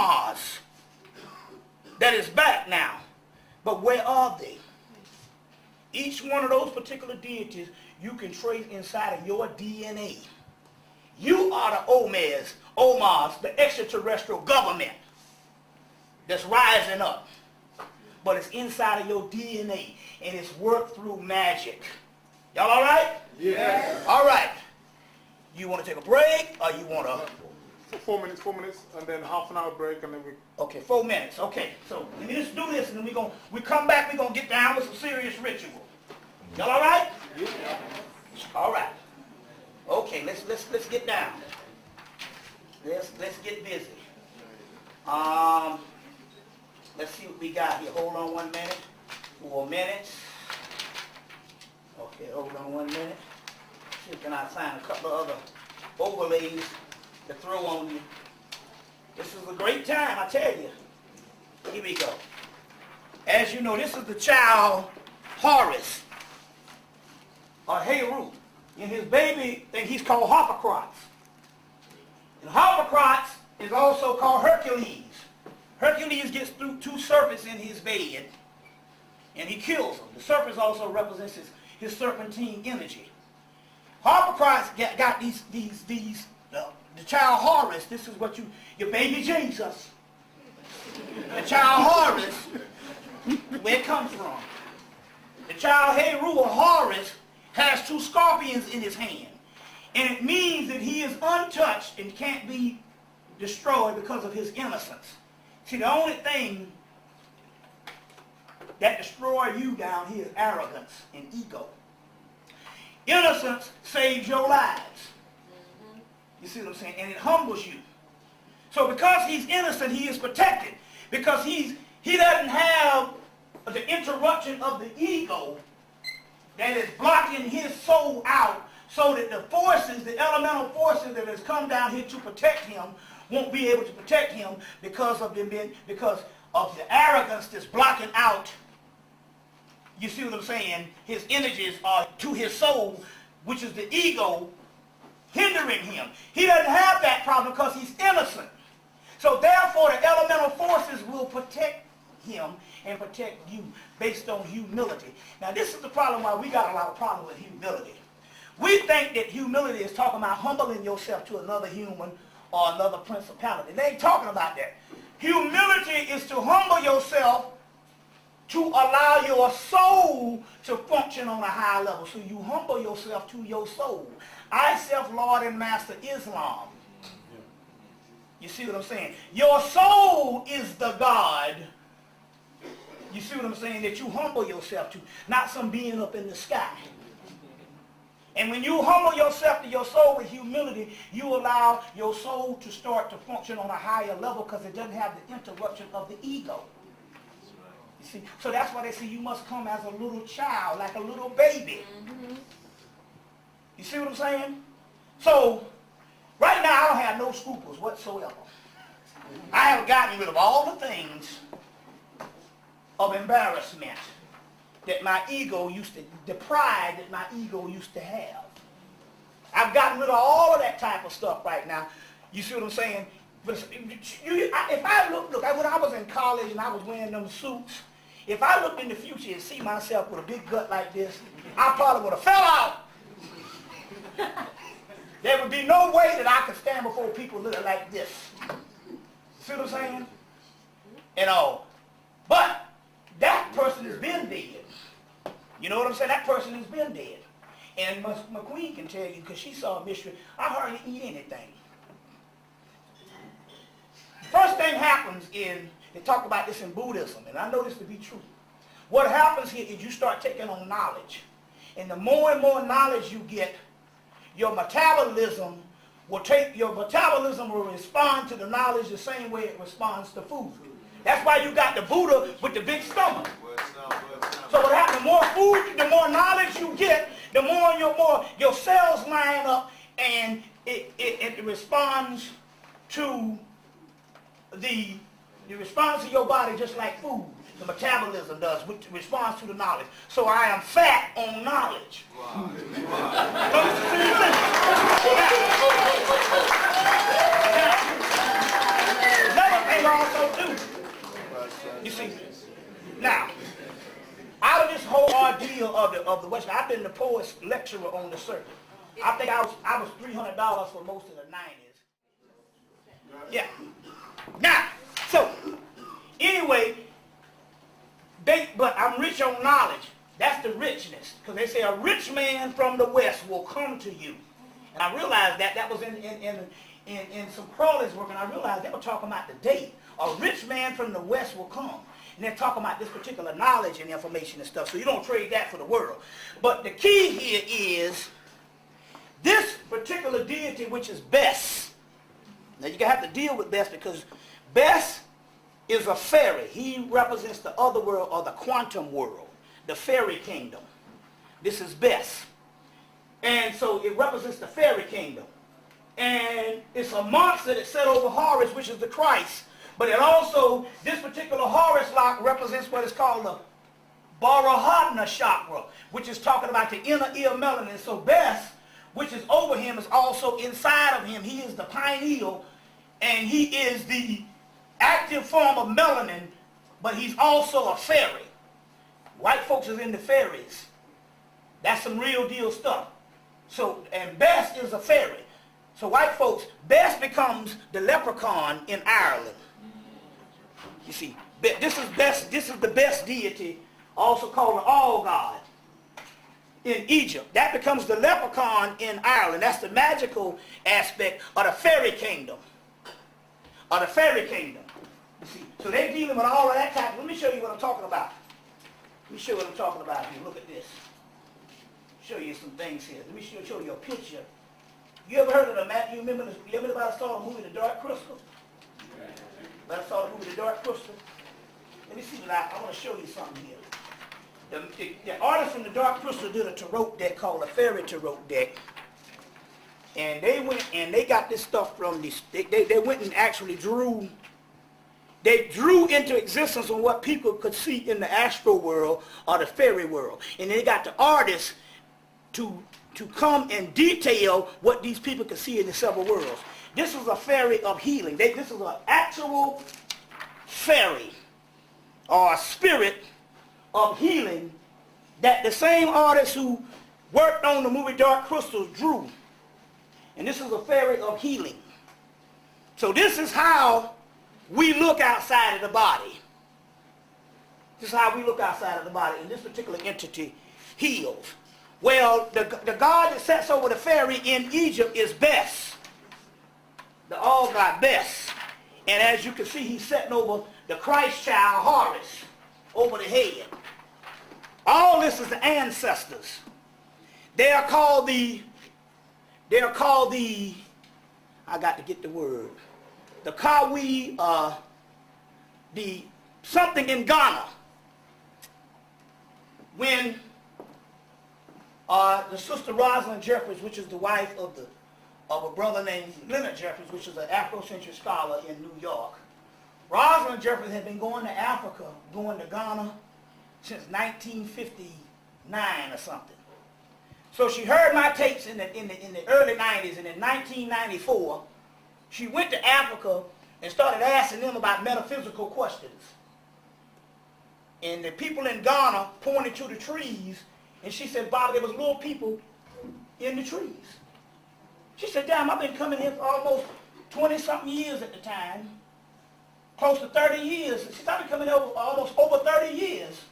Omars that is back now. But where are they? Each one of those particular deities you can trace inside of your DNA. You are the Omars, the extraterrestrial government that's rising up. But it's inside of your DNA, and it's worked through magic. Y'all all right? Yes. All right. You want to take a break, or you want to... 4 minutes, and then half an hour break, and then we... Okay, 4 minutes. Okay, so let me just do this, and then we come back, we're going to get down with some serious ritual. Y'all all right? Yeah. All right. Okay, let's get down. Let's get busy. Let's see what we got here. Hold on 1 minute. 4 minutes. Okay, hold on 1 minute. See if I find a couple of other overlays to throw on you. This is a great time, I tell you. Here we go. As you know, this is the child Horus, or Heru. And his baby, and he's called Harpocrates. And Harpocrates is also called Hercules. Hercules gets through 2 serpents in his bed, and he kills them. The serpents also represents his serpentine energy. Harpocrates got the child Horus. This is what your baby Jesus. The child Horus, where it comes from. The child Heru or Horus has 2 scorpions in his hand. And it means that he is untouched and can't be destroyed because of his innocence. See, the only thing that destroys you down here is arrogance and ego. Innocence saves your lives. You see what I'm saying? And it humbles you. So because he's innocent, he is protected. Because he doesn't have the interruption of the ego that is blocking his soul out, so that the forces, the elemental forces that has come down here to protect him won't be able to protect him because of the arrogance that's blocking out, you see what I'm saying, his energies are to his soul, which is the ego, hindering him. He doesn't have that problem because he's innocent. So therefore the elemental forces will protect him and protect you based on humility. Now this is the problem why we got a lot of problems with humility. We think that humility is talking about humbling yourself to another human or another principality. They ain't talking about that. Humility is to humble yourself to allow your soul to function on a high level. So you humble yourself to your soul. I, self-Lord and Master Islam. You see what I'm saying? Your soul is the God. You see what I'm saying? That you humble yourself to, not some being up in the sky. And when you humble yourself to your soul with humility, you allow your soul to start to function on a higher level because it doesn't have the interruption of the ego. You see? So that's why they say you must come as a little child, like a little baby. Mm-hmm. You see what I'm saying? So, right now I don't have no scruples whatsoever. I have gotten rid of all the things of embarrassment that my ego used to, the pride that my ego used to have. I've gotten rid of all of that type of stuff right now. You see what I'm saying? But if I look, when I was in college and I was wearing them suits, if I looked in the future and see myself with a big gut like this, I probably would have fell out. There would be no way that I could stand before people looking like this. See what I'm saying? And all. But that person has been dead. You know what I'm saying? That person has been dead. And my queen can tell you, because she saw a mystery, I hardly eat anything. First thing happens in, they talk about this in Buddhism, and I know this to be true. What happens here is you start taking on knowledge. And the more and more knowledge you get, your metabolism will respond to the knowledge the same way it responds to food. That's why you got the Buddha with the big stomach. So what happens, the more food, the more knowledge you get, the more your cells line up, and it responds to it responds to your body just like food. The metabolism does, which responds to the knowledge. So I am fat on knowledge. Wow. Another thing poets lecturer on the circuit. I think I was $300 for most of the 90s. Yeah. Now, so anyway, but I'm rich on knowledge. That's the richness. Because they say a rich man from the West will come to you. And I realized that was in some Crawley's work, and I realized they were talking about the date. A rich man from the West will come. And they're talking about this particular knowledge and information and stuff. So you don't trade that for the world. But the key here is this particular deity, which is Bes. Now you're going to have to deal with Bes because Bes is a fairy. He represents the other world or the quantum world, the fairy kingdom. This is Bes. And so it represents the fairy kingdom. And it's a monster that set over Horus, which is the Christ. But it also, this particular Horus lock represents what is called the Barahadna chakra, which is talking about the inner ear melanin. So Bes, which is over him, is also inside of him. He is the pineal, and he is the active form of melanin, but he's also a fairy. White folks is into fairies. That's some real deal stuff. So, and Bes is a fairy. So white folks, Bes becomes the leprechaun in Ireland. You see, this is the Bes deity, also called the All God in Egypt. That becomes the leprechaun in Ireland. That's the magical aspect of the fairy kingdom. Of the fairy kingdom. You see, so they're dealing with all of that type. Let me show you what I'm talking about. Let me show you what I'm talking about here. Look at this. Show you some things here. Let me show you a picture. You ever heard of the map? You remember I saw the movie The Dark Crystal? I saw the movie The Dark Crystal. Let me see what I want to show you something here. The artist from The Dark Crystal did a tarot deck called a fairy tarot deck. And they went and they got this stuff from these. They went and actually drew. They drew into existence on what people could see in the astral world or the fairy world. And they got the artists to come and detail what these people could see in the several worlds. This is a fairy of healing. This is an actual fairy or a spirit of healing that the same artist who worked on the movie Dark Crystals drew. And this is a fairy of healing. So this is how we look outside of the body. This is how we look outside of the body. And this particular entity heals. Well, the god that sits over the fairy in Egypt is Bes. The all god Bes. And as you can see, he's sitting over the Christ child Horus, over the head. All this is the ancestors. They are called the, I got to get the word, the Kawi, the something in Ghana. When the sister Rosalind Jeffries, which is the wife of a brother named Leonard Jeffries, which is an Afrocentric scholar in New York. Rosalind Jeffries had been going to Africa, going to Ghana since 1959 or something. So she heard my tapes in the early 90s, and in 1994, she went to Africa and started asking them about metaphysical questions. And the people in Ghana pointed to the trees, and she said, Bob, there was little people in the trees. She said, damn, I've been coming here for almost 20-something years at the time, close to 30 years. She said, I've been coming here almost over 30 years.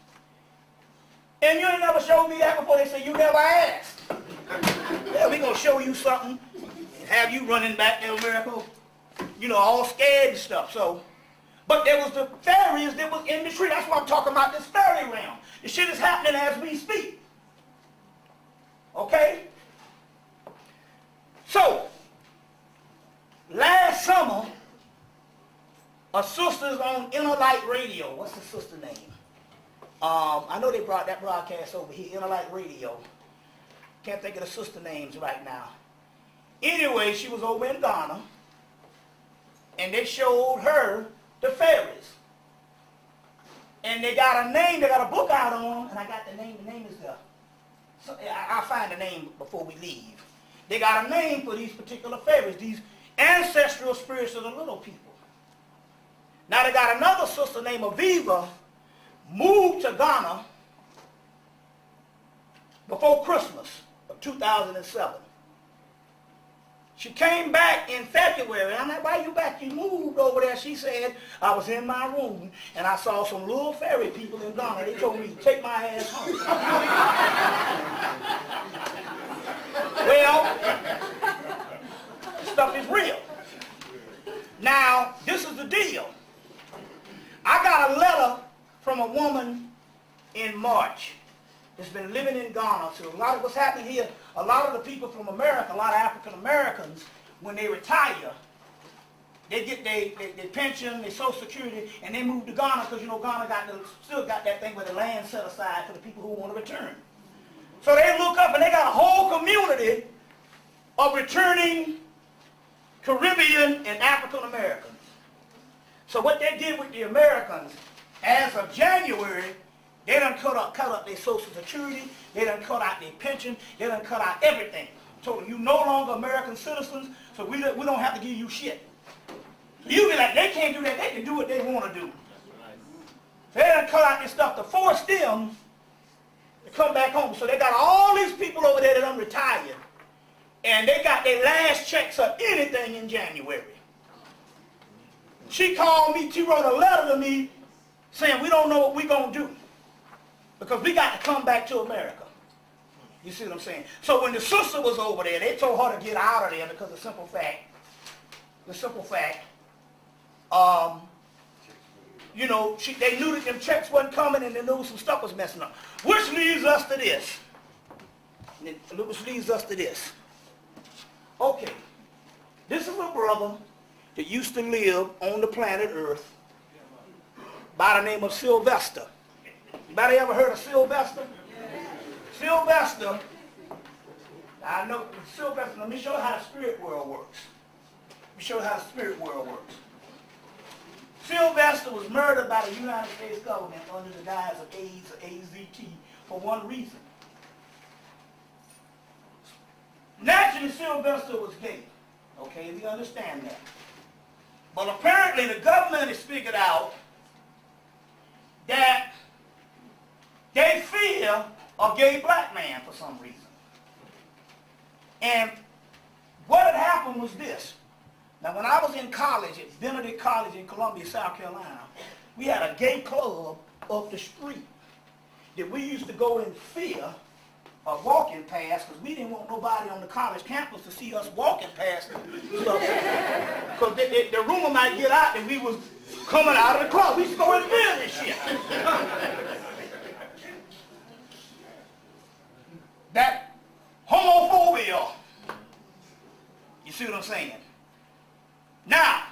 And you ain't never showed me that before. They said, you never asked. Yeah, we're going to show you something and have you running back there, America, you know, all scared and stuff. So, but there was the fairies that was in the tree. That's why I'm talking about this fairy realm. This shit is happening as we speak. Okay? So, last summer, a sister's on Inner Light Radio. What's the sister name? I know they brought that broadcast over here, Inner Light Radio. Can't think of the sister names right now. Anyway, she was over in Ghana, and they showed her the fairies. And they got a name, they got a book out on them, and I got the name is there. So I'll find the name before we leave. They got a name for these particular fairies, these ancestral spirits of the little people. Now they got another sister named Aviva, moved to Ghana before Christmas of 2007. She came back in February. I'm like, why you back? You moved over there. She said, I was in my room and I saw some little fairy people in Ghana. They told me to take my ass home. Well, this stuff is real. Now, this is the deal. I got a letter from a woman in March that's been living in Ghana. So a lot of what's happening here, a lot of the people from America, a lot of African Americans, when they retire, they get their pension, their Social Security, and they move to Ghana because, you know, Ghana still got that thing where the land set aside for the people who want to return. So they look up and they got a whole community of returning Caribbean and African Americans. So what they did with the Americans, as of January, they done cut up their Social Security, they done cut out their pension, they done cut out everything. Told them, you no longer American citizens, so we don't have to give you shit. So you be like, they can't do that, they can do what they want to do. So they done cut out this stuff to force them to come back home. So they got all these people over there that done retired, and they got their last checks or anything in January. She called me, she wrote a letter to me saying, we don't know what we're going to do because we got to come back to America. You see what I'm saying? So when the sister was over there, they told her to get out of there because the simple fact, you know, they knew that them checks wasn't coming and they knew some stuff was messing up. Which leads us to this. Okay, this is a brother that used to live on the planet Earth by the name of Sylvester. Anybody ever heard of Sylvester? Sylvester, I know Sylvester, let me show you how the spirit world works. Sylvester was murdered by the United States government under the guise of AIDS or AZT for one reason. Naturally, Sylvester was gay. Okay, we understand that. But apparently the government has figured out that they fear a gay black man for some reason. And what had happened was this. Now when I was in college at Benedict College in Columbia, South Carolina, we had a gay club up the street that we used to go in fear of walking past because we didn't want nobody on the college campus to see us walking past because the rumor might get out that we was coming out of the club. We used to go in fear of this shit. That homophobia. You see what I'm saying? Now,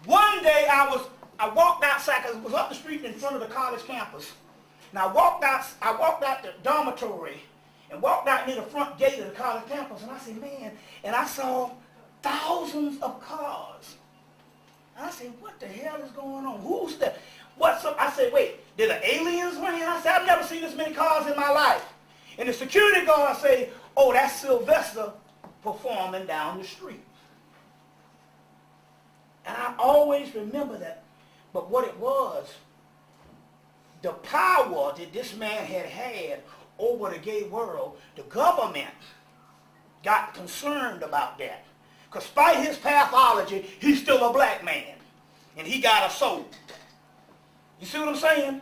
one day I walked outside because it was up the street in front of the college campus. And I walked out the dormitory and walked out near the front gate of the college campus, and I said, man, and I saw thousands of cars. And I said, what the hell is going on? Who's that? What's up? I said, wait, did the aliens land? I said, I've never seen this many cars in my life. And the security guard said, oh, that's Sylvester performing down the street. And I always remember that. But what it was, the power that this man had over the gay world, the government got concerned about that. Because despite his pathology, he's still a black man. And he got a soul. You see what I'm saying?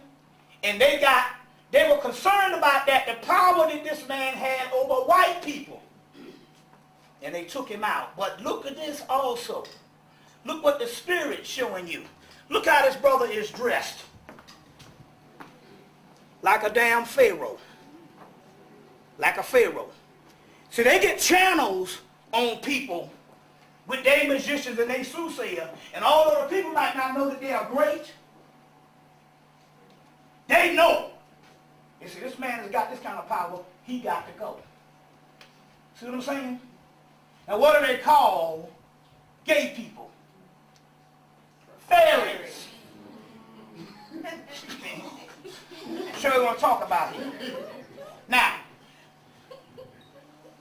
And they were concerned about that, the power that this man had over white people. And they took him out. But look at this also. Look what the Spirit's showing you. Look how this brother is dressed. Like a damn pharaoh. Like a pharaoh. See, they get channels on people with their magicians and their soothsayer. And although the people might not know that they are great, they know. You see, this man has got this kind of power. He got to go. See what I'm saying? Now, what do they call gay people? Fairies. Sure we want to talk about it. Now,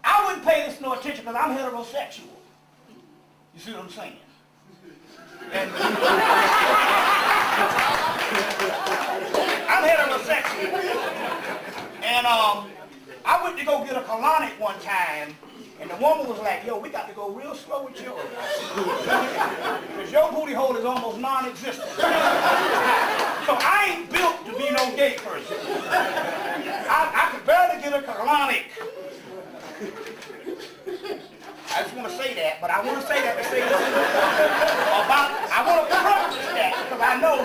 I wouldn't pay this no attention because I'm heterosexual. You see what I'm saying? And I'm heterosexual. And I went to go get a colonic one time, and the woman was like, yo, we got to go real slow with yours. Because your booty hole is almost non-existent. So I ain't built to be no gay person. I could barely get a colonic. I just want to say that, but I want to say that to say this about, I want to preface that, because I know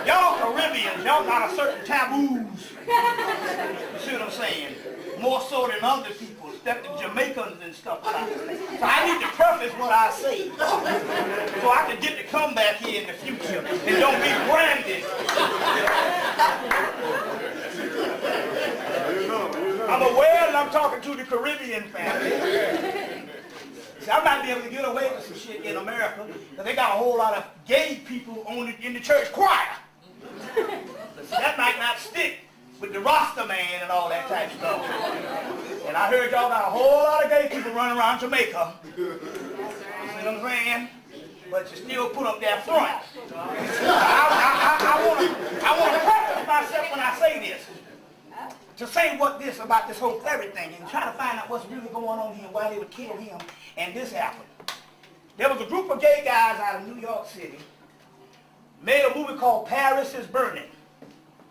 y'all Caribbeans, y'all got a certain taboos. You see what I'm saying? More so than other people, except the Jamaicans and stuff like that. So I need to preface what I say, so I can get to come back here in the future and don't be branded. I'm aware that I'm talking to the Caribbean family. See, I might be able to get away with some shit in America, because they got a whole lot of gay people in the church choir. But see, that might not stick with the Rasta man and all that type of stuff. And I heard y'all got a whole lot of gay people running around Jamaica. You see what I'm saying? But you still put up that front. I want to preface myself when I say this. To say what this about this whole everything and try to find out what's really going on here and why they would kill him and this happened. There was a group of gay guys out of New York City made a movie called Paris is Burning.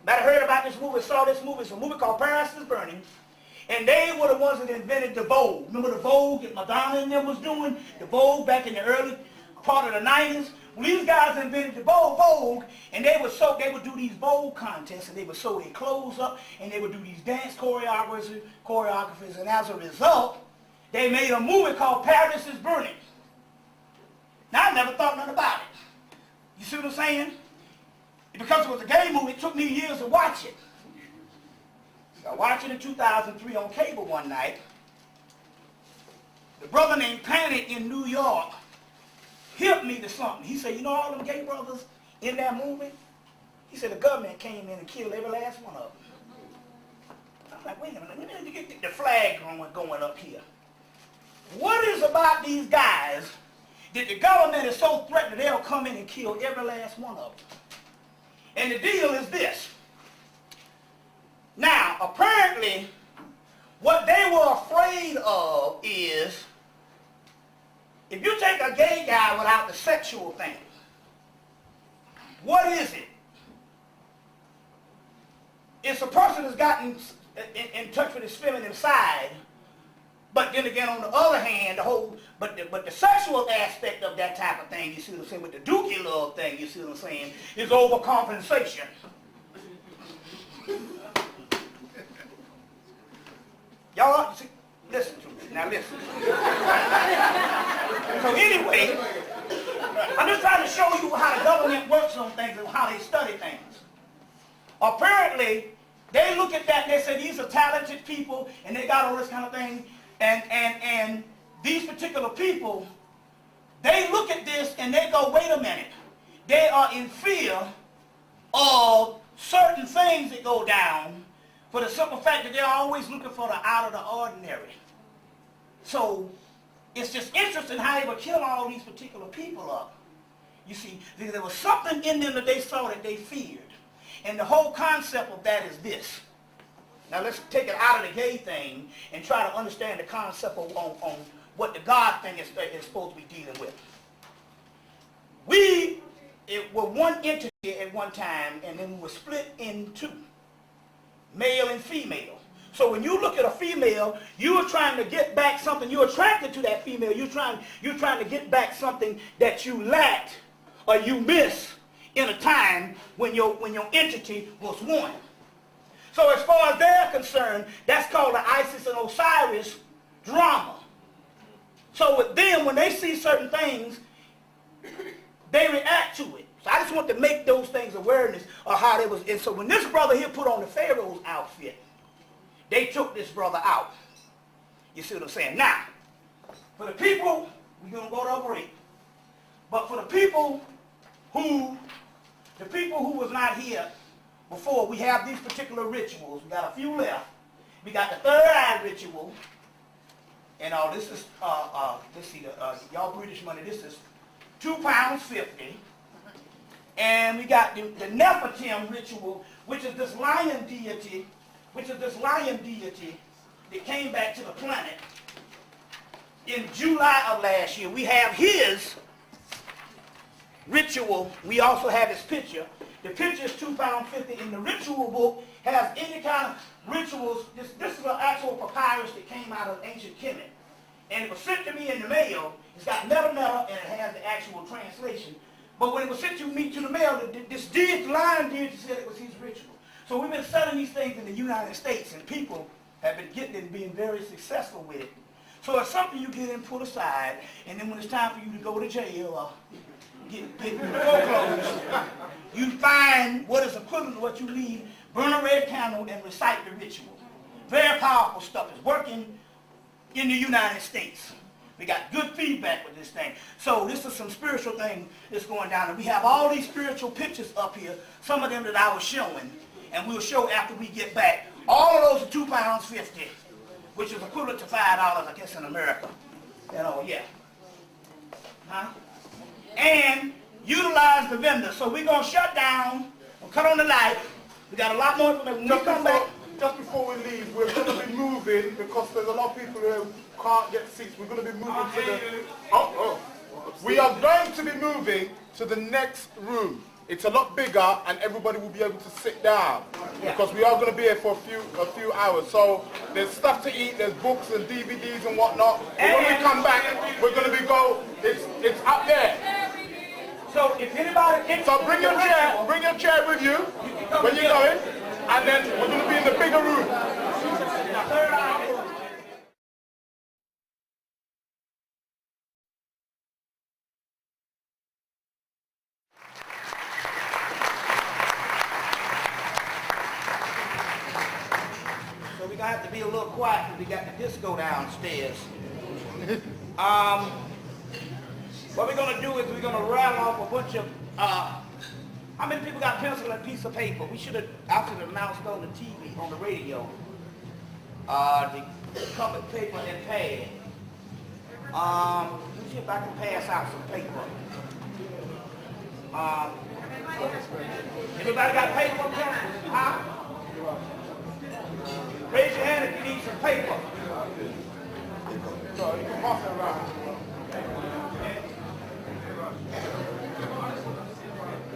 Might have heard about this movie, saw this movie. It's a movie called Paris is Burning. And they were the ones that invented the Vogue. Remember the Vogue that Madonna and them was doing? The Vogue back in the early part of the 90s? Well, these guys invented the Vogue, and they would do these Vogue contests, and they would sew their clothes up, and they would do these dance choreographers, and as a result, they made a movie called Paris is Burning. Now, I never thought nothing about it. You see what I'm saying? Because it was a gay movie, it took me years to watch it. I watched it in 2003 on cable one night. The brother named Panic in New York hit me to something. He said, you know all them gay brothers in that movie? He said the government came in and killed every last one of them. I'm like, wait a minute, let me get the flag going up here. What is about these guys that the government is so threatened that they'll come in and kill every last one of them? And the deal is this. Now, apparently, what they were afraid of is if you take a gay guy without the sexual thing, what is it? It's a person that's gotten in touch with his feminine side, but then again, on the other hand, but the sexual aspect of that type of thing, you see what I'm saying, with the dookie love thing, you see what I'm saying, is overcompensation. Y'all, listen to me. Now listen. So anyway, I'm just trying to show you how the government works on things and how they study things. Apparently, they look at that and they say these are talented people and they got all this kind of thing. And these particular people, they look at this and they go, wait a minute. They are in fear of certain things that go down for the simple fact that they're always looking for the out of the ordinary. So it's just interesting how they would kill all these particular people up. You see, there was something in them that they saw that they feared. And the whole concept of that is this. Now let's take it out of the gay thing and try to understand the concept of on what the God thing is supposed to be dealing with. We were one entity at one time, and then we were split in two, male and female. So when you look at a female, you are trying to get back something. You're attracted to that female. You're trying to get back something that you lacked or you missed in a time when your entity was one. So as far as they're concerned, that's called the Isis and Osiris drama. So with them, when they see certain things, they react to it. So I just want to make those things awareness of how they was. And so when this brother here put on the Pharaoh's outfit, they took this brother out. You see what I'm saying? Now, for the people, we're going to go to a break. But for the people who was not here before, we have these particular rituals. We got a few left. We got the third eye ritual. And this is, let's see, y'all British money, this is £2.50. And we got the Nephilim ritual, which is this lion deity, that came back to the planet in July of last year. We have his ritual. We also have his picture. The picture is £2.50, and the ritual book has any kind of rituals. This is an actual papyrus that came out of ancient Hemmitt. And it was sent to me in the mail. It's got metal, and it has the actual translation. But when it was sent to me to the mail, this lion deity said it was his ritual. So we've been selling these things in the United States, and people have been getting it and being very successful with it. So it's something you get and put aside, and then when it's time for you to go to jail or get foreclosed, you find what is equivalent to what you need, burn a red candle, and recite the ritual. Very powerful stuff. It's working in the United States. We got good feedback with this thing. So this is some spiritual thing that's going down. And we have all these spiritual pictures up here, some of them that I was showing, and we'll show after we get back. All of those are £2.50, which is equivalent to $5, I guess, in America. You know, yeah. Huh? And utilize the vendor. So we're going to shut down, we'll cut on the light. We got a lot more information. When we come back, just before we leave, we're going to be moving because there's a lot of people who can't get seats. We're going to be moving to the... We are going to be moving to the next room. It's a lot bigger and everybody will be able to sit down because we are going to be here for a few hours. So there's stuff to eat, there's books and DVDs and whatnot. But when we come back, we're going to be it's up there. So if anybody... So bring your chair with you when you're going, and then we're going to be in the bigger room. So we're going to have to be a little quiet because we got the disco downstairs. What we're going to do is we're going to rattle off a bunch of... how many people got pencil and piece of paper? We should have announced on the TV, on the radio, the covered paper and pad. Let me see if I can pass out some paper. Everybody got paper and pencil? Huh? Raise your hand if you need some paper. So you can pass it around.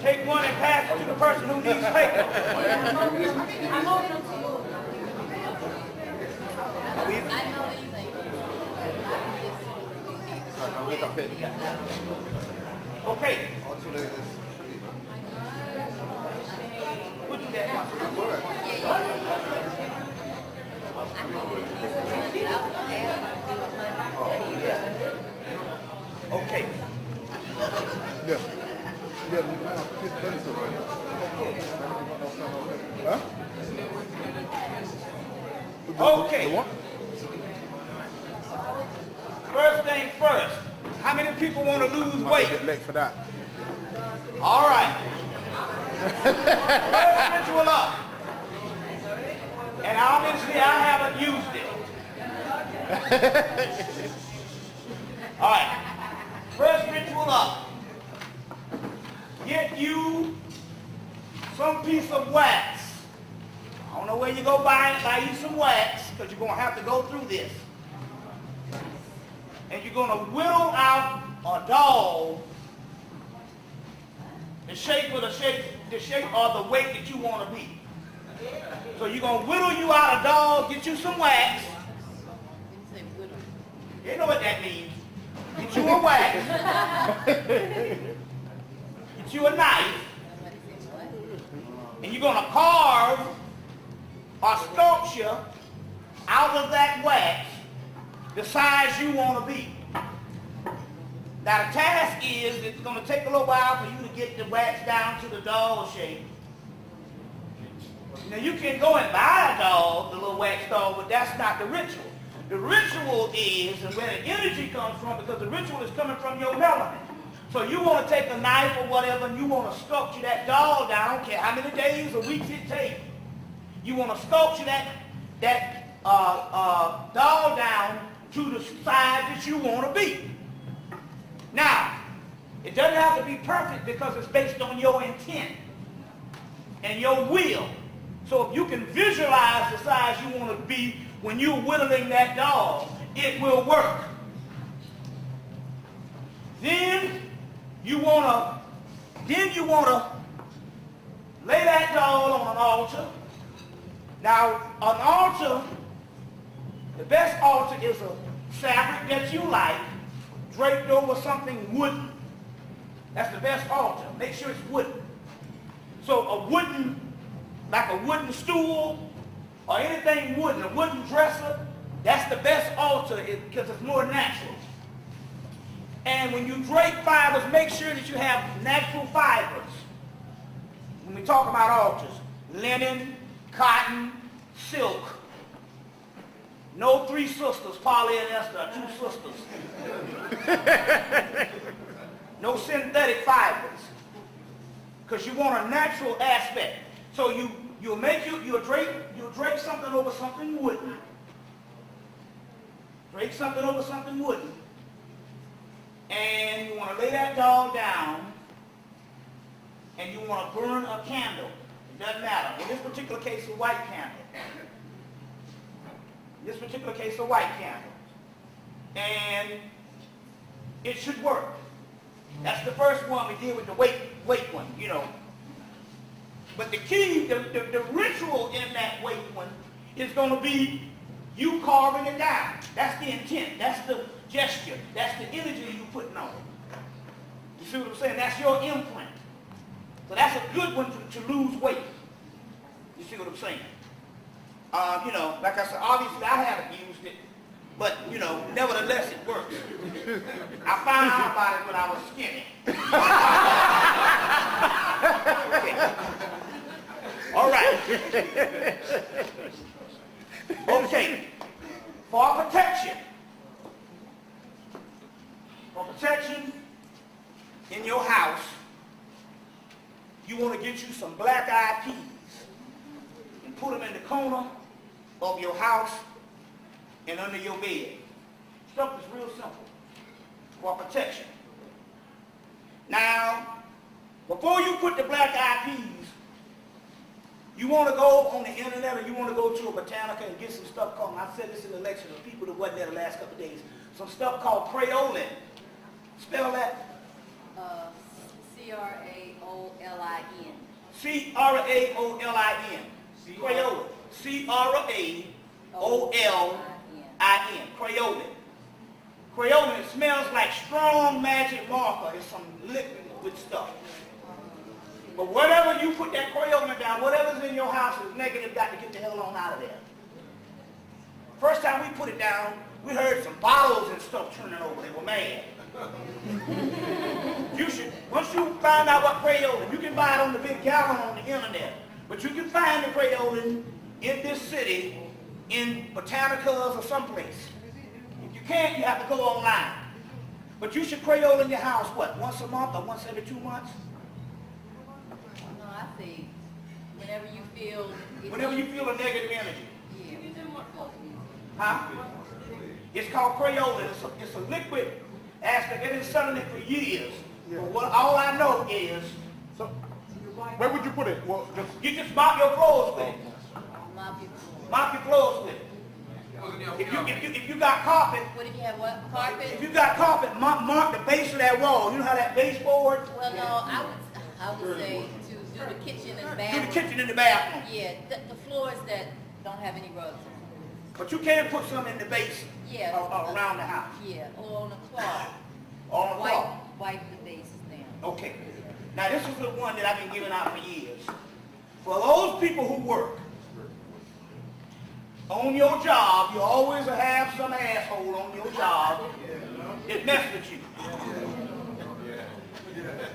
Take one and pass it to the person who needs paper. Okay. We'll do that. Okay. Yeah. Okay. First thing first. How many people want to lose weight? Get late for that. All right. First ritual up. And obviously I haven't used it. All right. First ritual up. Get you some piece of wax. I don't know where you go buy you some wax because you're going to have to go through this. And you're going to whittle out a doll the shape or the weight that you want to be. So you're going to whittle you out a doll, get you some wax. You know what that means. Get you a wax. Get you a knife. And you're going to carve a sculpture out of that wax the size you want to be. Now the task is, it's going to take a little while for you to get the wax down to the doll shape. Now you can go and buy a doll, the little wax doll, but that's not the ritual. The ritual is, and where the energy comes from, because the ritual is coming from your melanin. So you want to take a knife or whatever, and you want to sculpture that doll down. I don't care how many days or weeks it takes. You want to sculpture that doll down to the size that you want to be. Now, it doesn't have to be perfect because it's based on your intent and your will. So if you can visualize the size you want to be when you're whittling that dog, it will work. Then you wanna lay that dog on an altar. Now, an altar, the best altar is a fabric that you like, draped over something wooden. That's the best altar. Make sure it's wooden. So like a wooden stool or anything wooden, a wooden dresser, that's the best altar because it's more natural. And when you drape fibers, make sure that you have natural fibers. When we talk about altars, linen, cotton, silk. No three sisters, Polly and Esther, two sisters. No synthetic fibers. Because you want a natural aspect. So you'll drape something over something wooden. Drape something over something wooden. And you want to lay that dog down. And you want to burn a candle. It doesn't matter. In this particular case, a white candle. In this particular case, a white candle. And it should work. That's the first one we did with the weight one, you know. But the key, the ritual in that weight one is going to be you carving it down. That's the intent. That's the gesture. That's the energy you're putting on it. You see what I'm saying? That's your imprint. So that's a good one to lose weight. You see what I'm saying? You know, like I said, obviously I haven't used it, but, you know, nevertheless it works. I found out about it when I was skinny. Okay. All right. Okay. For protection in your house, you want to get you some black-eyed peas and put them in the corner of your house and under your bed. Stuff is real simple for protection. Now, before you put the black-eyed peas, you want to go on the internet or you want to go to a botanica and get some stuff called, and I said this in the lecture to people that wasn't there the last couple of days, some stuff called craolin. Spell that. C-R-A-O-L-I-N. C-R-A-O-L-I-N. Craolin. C-R-A-O-L-I-N. Craolin. Craolin, it smells like strong magic marker. It's some liquid stuff. But whatever you put that craolin down, whatever's in your house is negative, got to get the hell on out of there. First time we put it down, we heard some bottles and stuff turning over. They were mad. You should, once you find out what craolin, you can buy it on the big gallon on the internet, but you can find the craolin in this city, in botanicas or someplace. If you can't, you have to go online. But you should craolin your house, what, once a month or once every 2 months? No, I think whenever you feel... Whenever you feel a negative energy. Yeah. Huh? It's called craolin. It's a liquid aspect. They've been selling it for years. Yeah. But all I know is... So, where would you put it? Well, you just mop your floors with it. Mop your floor. Mop your floors with it. If you got carpet... What if you have what? Carpet? If you got carpet, mark the base of that wall. You know how that baseboard? Well, no, I would say to do the kitchen and bathroom. Do the kitchen in the bathroom. Yeah, the floors that don't have any rugs. But you can put some in the base around the house. Yeah, or on the cloth. On the cloth. Wipe the bases down. Okay. Now this is the one that I've been giving out for years. For those people who work on your job, you always have some asshole on your job that mess with you.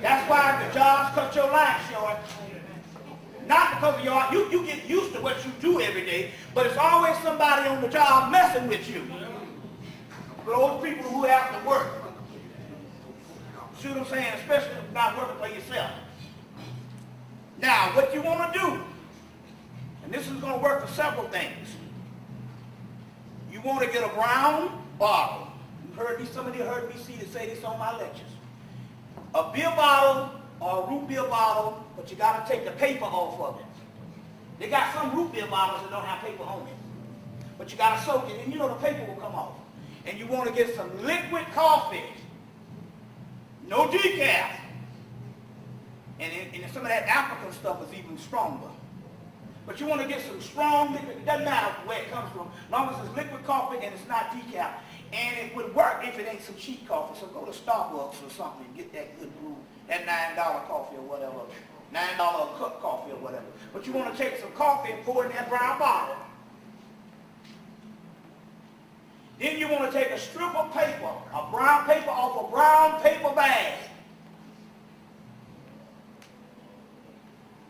That's why the jobs cut your life short. Not because of you get used to what you do every day, but it's always somebody on the job messing with you. For those people who have to work. See what I'm saying? Especially if you're not working for yourself. Now, what you want to do, and this is going to work for several things. You want to get a brown bottle. You've heard me, some of you heard me say this on my lectures. A beer bottle or a root beer bottle, but you got to take the paper off of it. They got some root beer bottles that don't have paper on it. but you got to soak it, and you know the paper will come off. And you want to get some liquid coffee, no decaf. And some of that African stuff is even stronger. But you want to get some strong liquid. It doesn't matter where it comes from, as long as it's liquid coffee and it's not decaf. And it would work if it ain't some cheap coffee. So go to Starbucks or something and get that good brew, that $9 coffee or whatever, $9 a cup coffee or whatever. But you want to take some coffee and pour it in that brown bottle. Then you want to take a strip of paper, a brown paper off a brown paper bag.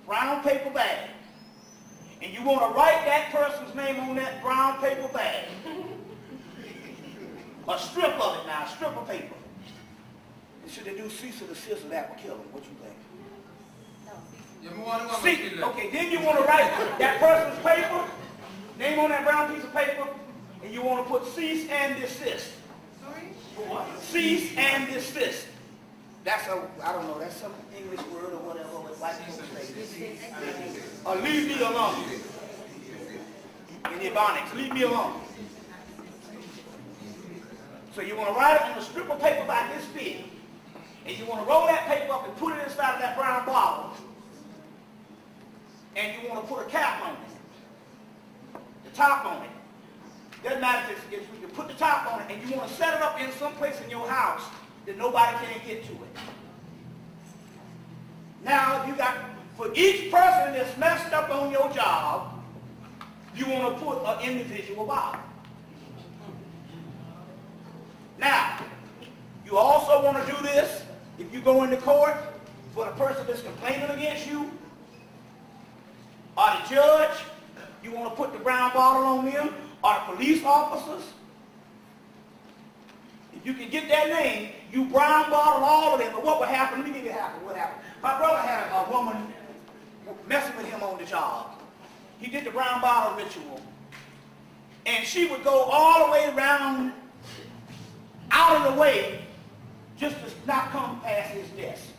Brown paper bag. And you want to write that person's name on that brown paper bag. A strip of it now, a strip of paper. And should they do cease or desist, that would kill them? What you think? See, okay, then you want to write that person's paper, name on that brown piece of paper, and you want to put cease and desist. Sorry? Cease and desist. That's a, I don't know, that's some English word or whatever. Like or leave me alone. In the Ebonics, leave me alone. So you want to write it on a strip of paper like this big, and you want to roll that paper up and put it inside of that brown bottle, and you want to put a cap on it, the top on it. Doesn't matter if you can put the top on it, and you want to set it up in some place in your house that nobody can get to it. Now, you got, for each person that's messed up on your job, you want to put an individual bottle. Now, you also want to do this if you go into court for the person that's complaining against you, or the judge, you want to put the brown bottle on them, or the police officers. If you can get that name, you brown bottle all of them. But what would happen? Let me give you what happened. My brother had a woman messing with him on the job. He did the brown bottle ritual. And she would go all the way around, out of the way, just to not come past his desk.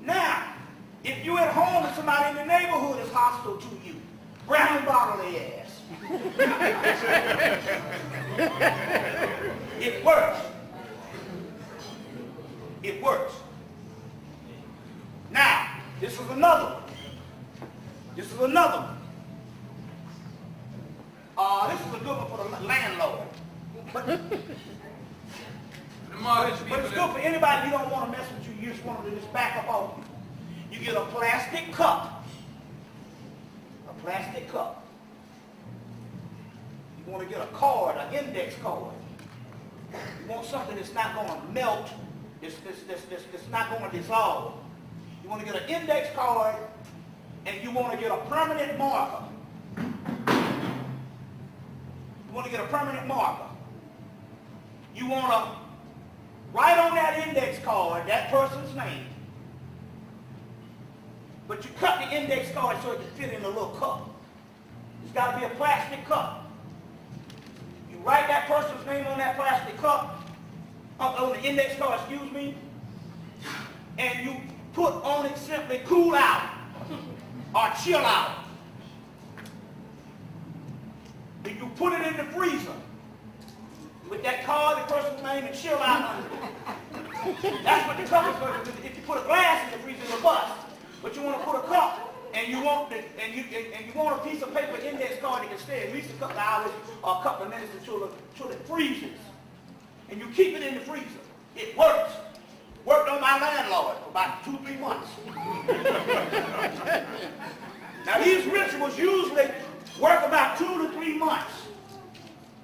Now, if you're at home and somebody in the neighborhood is hostile to you, brown bottle their ass. It works. It works. Now, this is another one. This is another one. This is a good one for the landlord. But it's good for anybody you don't want to mess with you. You just want them to just back up off you. You get a plastic cup. A plastic cup. You want to get a card, an index card. You want something that's not going to melt, that's not going to dissolve. You want to get an index card, and you want to get a permanent marker. You want to get a permanent marker. You want to write on that index card that person's name, but you cut the index card so it can fit in a little cup. It's got to be a plastic cup. You write that person's name on that plastic cup, on the index card, excuse me, and you put on it simply cool out or chill out. If you put it in the freezer with that card, the person's name, and chill out under it. That's what the cup is for. If you put a glass in the freezer, it'll bust. But you want to put a cup, and you want a piece of paper index card that can stay at least a couple of hours or a couple of minutes until it freezes. And you keep it in the freezer. It works. Worked on my landlord for about 2-3 months. Now these rituals usually work about 2 to 3 months.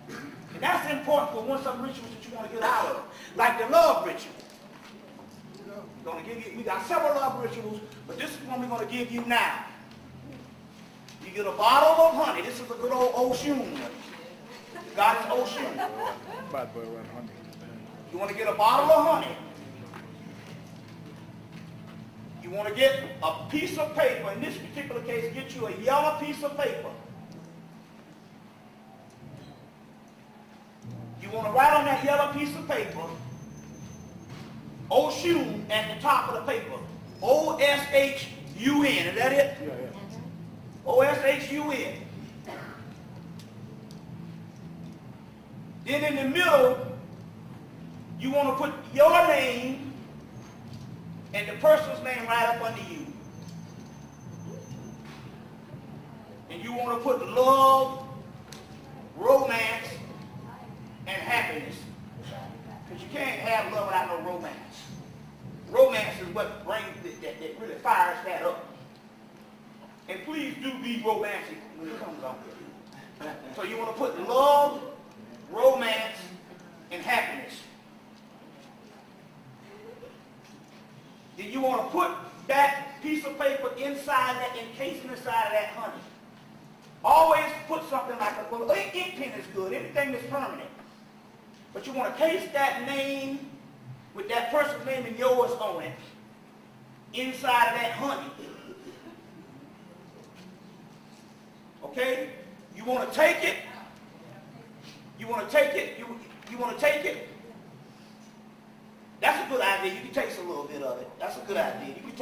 And that's important for one of some rituals that you want to get out of. Like the love ritual. We got several love rituals, but this is one we're going to give you now. You get a bottle of honey. This is a good old Oshun one. Goddess Oshun. Bad boy run honey. You want to get a bottle of honey. You want to get a piece of paper. In this particular case, get you a yellow piece of paper. You want to write on that yellow piece of paper, Oshun at the top of the paper. O-S-H-U-N. Is that it? Yeah. O-S-H-U-N. Then in the middle, you want to put your name and the person's name right up under you. And you want to put love, romance, and happiness. Because you can't have love without no romance. Romance is what brings, that really fires that up. And please do be romantic when it comes on. So you want to put love, romance, and happiness. Then you want to put that piece of paper inside that, encasing inside of that honey. Always put something like a little ink pen is good, anything that's permanent. But you want to case that name with that person's name and yours on it inside of that honey. Okay? You want to take it. You want to take it. You want to take it. That's a good idea. You can taste a little bit of it. That's a good idea. You can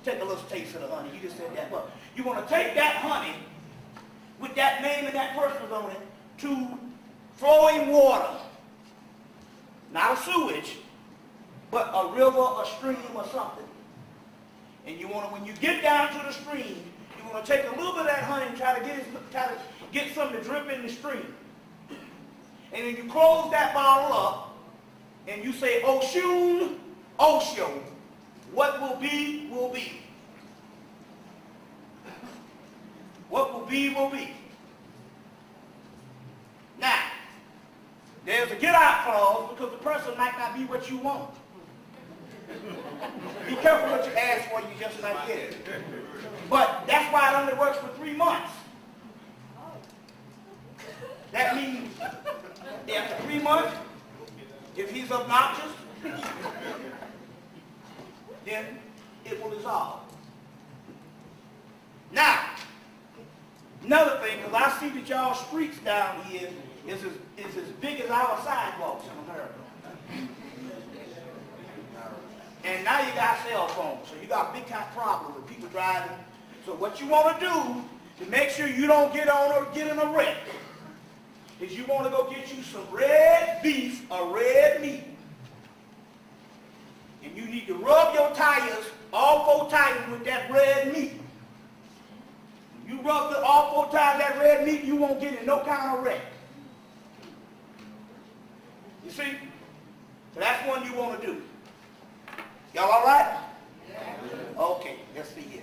take a little taste of the honey. You just said that. But you want to take that honey with that name and that person's on it to flowing water. Not a sewage, but a river, a stream, or something. And you want to, when you get down to the stream, you want to take a little bit of that honey and try to get some to drip in the stream. And then you close that bottle up, and you say, Oshun, Osho, what will be, will be. What will be, will be. Now, there's a get out clause because the person might not be what you want. Be careful what you ask for, you just might get it. But that's why it only works for 3 months. That means after 3 months, if he's obnoxious, then it will dissolve. Now, another thing, because I see that y'all streets down here is as big as our sidewalks in America. And now you got cell phones, so you got a big kind of problem with people driving. So what you want to do to make sure you don't get in a wreck is you want to go get you some red beef or red meat. And you need to rub your tires, all 4 tires, with that red meat. You rub all 4 tires that red meat, you won't get in no kind of wreck. You see? So that's one you want to do. Y'all all right? Yeah. Okay, let's see here.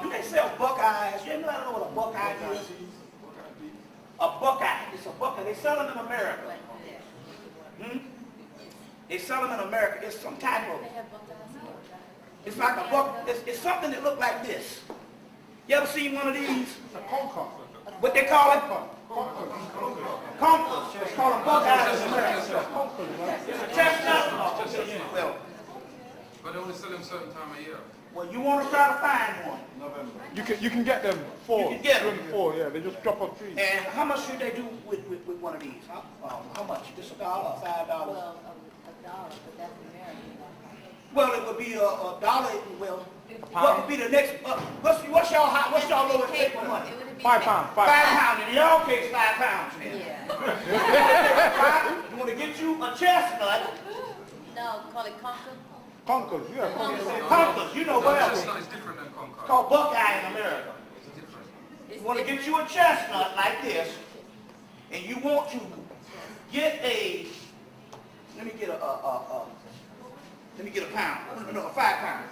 Do they sell Buckeyes? You anybody know what a Buckeye is? A Buckeye. It's a Buckeye. They sell them in America. They sell them in America. It's some type of, it's like a buck. It's something that looks like this. You ever seen one of these? A conker. What they call it? Conkers. They call them Buckeyes in America. It's a chestnut. Well, but they only sell them certain time of year. Well, you want to try to find one. You can get them 4. You can get them. 4, yeah. They just drop off trees. And how much should they do with one of these? How much? Just $1 or $5? Well, $1, but that's American. Well, it would be a dollar. Well, what would be the next? What's y'all lowest pay for money? £5. £5. In your case, £5. Then. Yeah. You want to get you a chestnut? No, call it conker. Conkers, yeah. Conkers, you know what else? Chestnut is different than conker. It's called Buckeye in America. It's different. You want to get you a chestnut like this, and you want to get a. Let me get a pound. No, a 5 pound.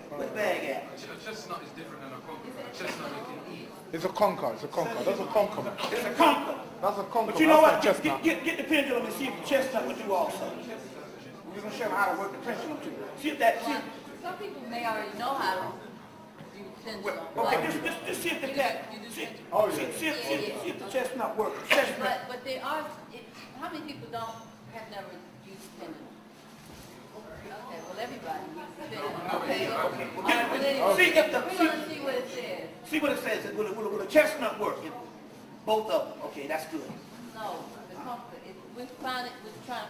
Where's the bag at? A chestnut is different than a conker. A chestnut you can eat. It's a conker. It's a conker. That's a conker, man. It's a conker. That's a conker. But you know what? That's Get the pendulum and see if the chestnut will do also. We're going to show them how to work the pendulum too. See if that. Some people may already know how to do pendulum. Okay, just see if see if the chestnut works. Chestnut. But there are, how many people have never used pendulum? Okay, well everybody uses pendulum. Okay. See if the. We're going to see what it says. See what it says. Will the chestnut work? Both of them. Okay, that's good. No, the conker. We're trying to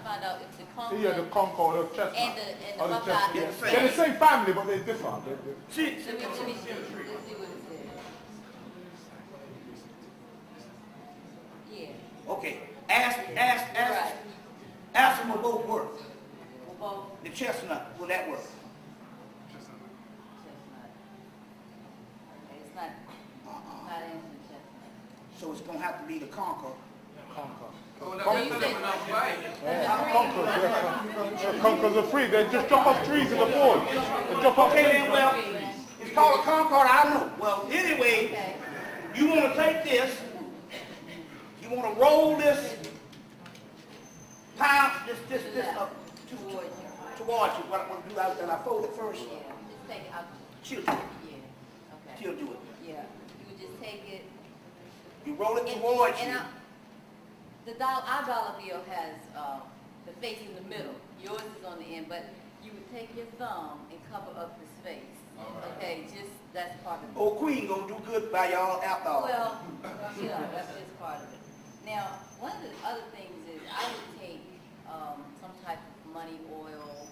find out if the conker. Yeah, the conker or the chestnut. And the Or the Buckeye. chestnut. They're the same family, but they're different. See. Let me see what it says. Yeah. Okay. Ask them will both work. Well, both The chestnut, will that work? Chestnut. chestnut. Okay, it's not answering chestnut. So it's gonna have to be the conker. Oh, that's enough bite. Conkers are free. They just drop off trees in the forest. They drop off Okay trees. then, well, it's called a concord, I know. Well, anyway, Okay. you wanna take this, you wanna roll this pound, this up towards you. What I'm gonna do, I fold it first. Yeah, just take it out. She'll do it. Yeah, okay. She'll do it. Yeah, you would just take it. You roll it towards you. Our dollar bill has the face in the middle. Yours is on the end, but you would take your thumb and cover up his face. Okay, just that's part of it. Old Queen gonna do good by y'all after all. Well, that's just part of it. Now, one of the other things is I would take some type of money oil,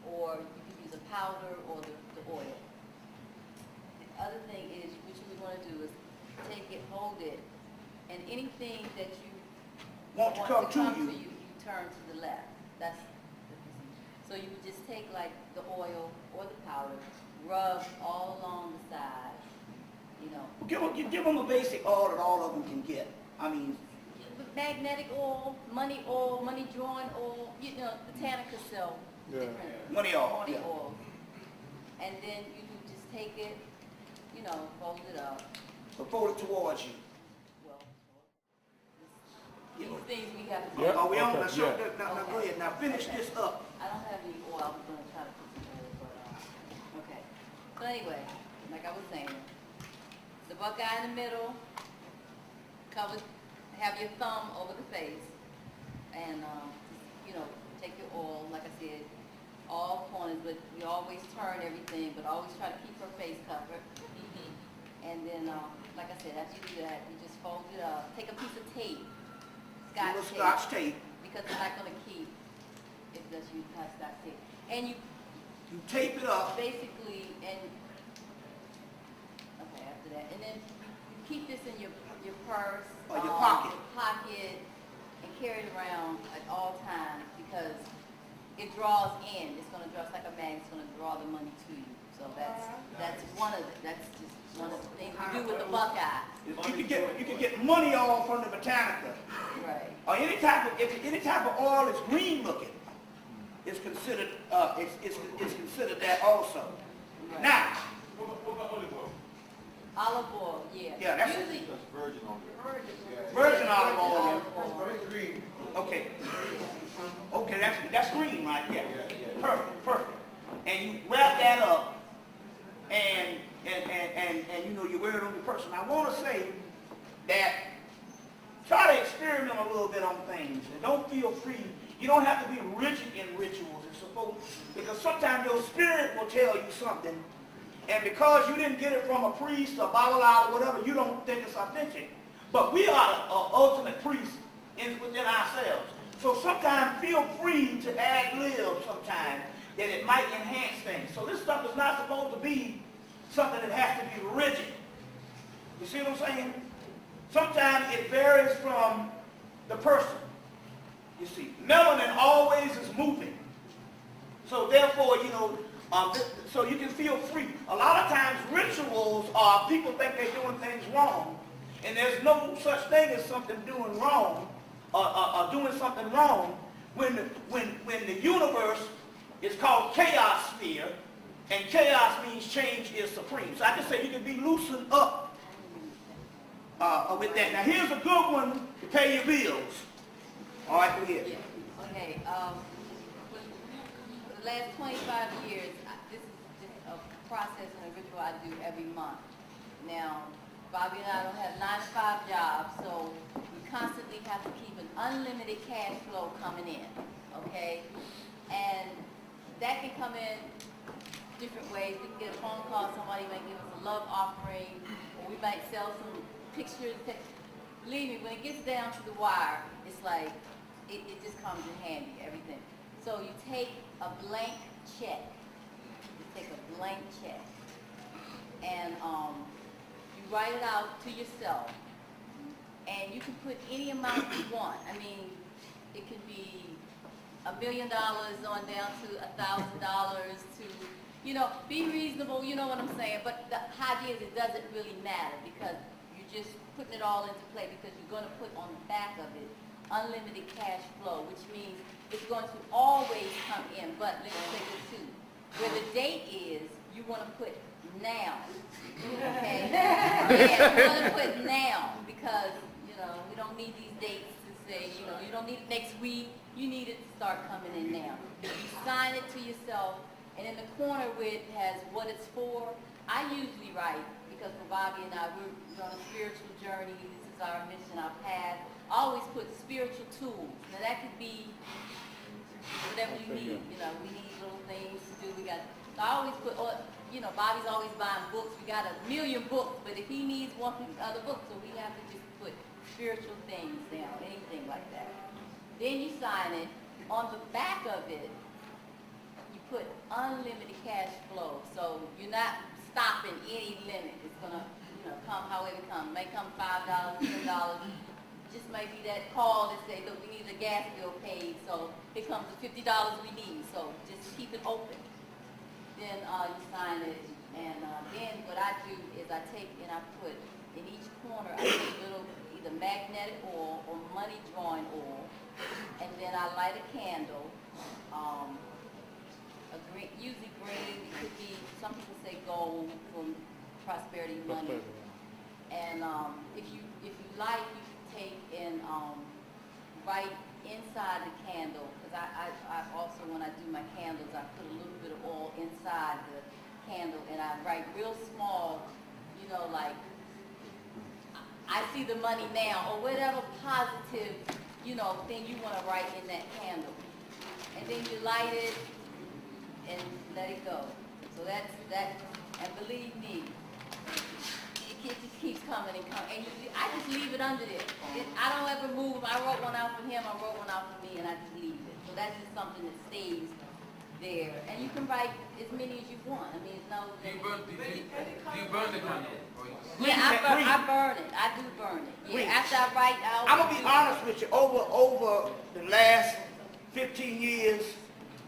or you could use a powder or the oil. The other thing is, what you would want to do is take it, hold it, and anything that you Want to come to you. you turn to the left. That's the procedure. So you would just take like the oil or the powder, rub all along the side, you know. Give them a basic oil that all of them can get. I mean, Magnetic oil, money drawing oil, you know, Botanica sell different money oil. Yeah. oil. And then you can just take it, you know, fold it up. So fold it towards you. Well, these things we have to do. Yeah. Are we on? Okay, Now, go ahead. Now finish this up. I don't have any oil. I was going to try to put some oil, but okay. So anyway, like I was saying, the buckeye in the middle, have your thumb over the face, and you know, take your oil. Like I said, all corners, but we always turn everything, but always try to keep her face covered. And then, like I said, after you do that, you just fold it up. Take a piece of tape, Scotch tape. because it's not going to keep if that's you have Scotch tape. And you tape it up. basically, and okay, after that, and then you keep this in your purse Or your pocket. and carry it around at all times, because it draws in. It's going to draw, it's like a magnet. It's going to draw the money to you. So that's one of the, that's just one of the things we do with the buckeye. You can get money oil from the Botanica. Right. Or any type of oil that's green looking, it's considered it's considered that also. Right. Now, Olive oil, yeah. Yeah, that's usually virgin olive. virgin olive oil. oil. Green. Okay. Okay, that's green right there. Perfect. And you wrap that up, and you know, you wear it on your person. I want to say that try to experiment a little bit on things, and don't feel free. You don't have to be rigid in rituals. It's supposed, because sometimes your spirit will tell you something, and because you didn't get it from a priest or Babylon or whatever, you don't think it's authentic. But we are the ultimate priests within ourselves. So sometimes feel free to ad lib sometimes, that it might enhance things. So this stuff is not supposed to be something that has to be rigid. You see what I'm saying? Sometimes it varies from the person. You see, melanin always is moving. So therefore, you know, so you can feel free. A lot of times rituals are, people think they're doing things wrong, and there's no such thing as something doing wrong, or doing something wrong when the universe is called chaos sphere, and chaos means change is supreme. So I can say you can be loosened up with that. Now here's a good one to pay your bills. All right, go ahead. Yeah. Okay. For the last 25 years, this is just a process and a ritual I do every month. Now, Bobby and I don't have 9-to-5 jobs, so we constantly have to keep an unlimited cash flow coming in. Okay, and that can come in different ways. We can get a phone call, somebody might give us a love offering, or we might sell some pictures. Believe me, when it gets down to the wire, it's like, it just comes in handy, everything. So you take a blank check, and you write it out to yourself, and you can put any amount you want. I mean, it could be $1 million on down to $1,000 to, you know, be reasonable, you know what I'm saying? But the idea is it doesn't really matter because you're just putting it all into play because you're going to put on the back of it unlimited cash flow, which means it's going to always come in. But let's take it too. Where the date is, you want to put now. Okay? Yeah, you want to put now because, you know, we don't need these dates to say, you know, you don't need it next week. You need it to start coming in now. You sign it to yourself, and in the corner where it has what it's for, I usually write, because for Bobby and I, we're on a spiritual journey. This is our mission, our path. I always put spiritual tools. Now that could be whatever you need. You know, we need little things to do. So I always put, you know, Bobby's always buying books. We got 1 million books, but if he needs one other book, so we have to just put spiritual things down, anything like that. Then you sign it. On the back of it, you put unlimited cash flow. So you're not stopping any limit. It's going to, you know, come however it comes. It may come $5, $10. Just might be that call that say, look, we need a gas bill paid. So here comes the $50 we need. So just keep it open. Then you sign it. And then what I do is I take and I put in each corner, I put a little either magnetic oil or money drawing oil. And then I light a candle, usually green. It could be, some people say gold from prosperity money. And if you like, you can take and write inside the candle, because I also, when I do my candles, I put a little bit of oil inside the candle, and I write real small, you know, like, I see the money now, or whatever positive, you know, thing you want to write in that candle. And then you light it and let it go. So that's that, and believe me, it just keeps coming and coming. And I just leave it under there. I don't ever move. I wrote one out for him, I wrote one out for me, and I just leave it. So that's just something that stays there. And you can write as many as you want. I mean, it's no... Do you burn the candle? Yeah, I burn it. I do burn it. Yeah, after I write out. I'm gonna be honest with you. Over the last 15 years,